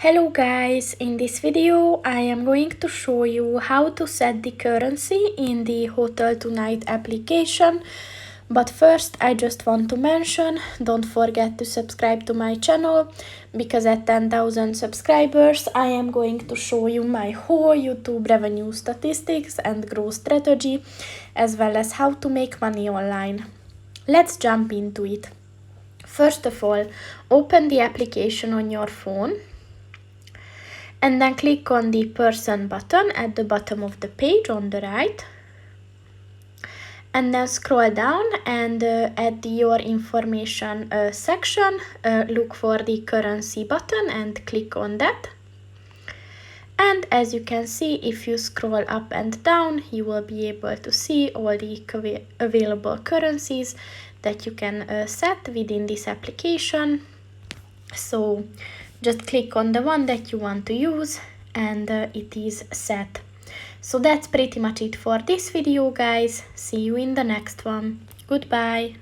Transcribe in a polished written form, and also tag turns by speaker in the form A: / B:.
A: Hello guys, in this video I am going to show you how to set the currency in the HotelTonight application. But first I just want to mention, don't forget to subscribe to my channel, because at 10,000 subscribers I am going to show you my whole YouTube revenue statistics and growth strategy, as well as how to make money online. Let's jump into it. First of all, open the application on your phone. And then click on the person button at the bottom of the page on the right. And then scroll down and at your information section, look for the currency button and click on that. And as you can see, if you scroll up and down, you will be able to see all the available currencies that you can set within this application. So just click on the one that you want to use and it is set. So that's pretty much it for this video, guys. See you in the next one. Goodbye.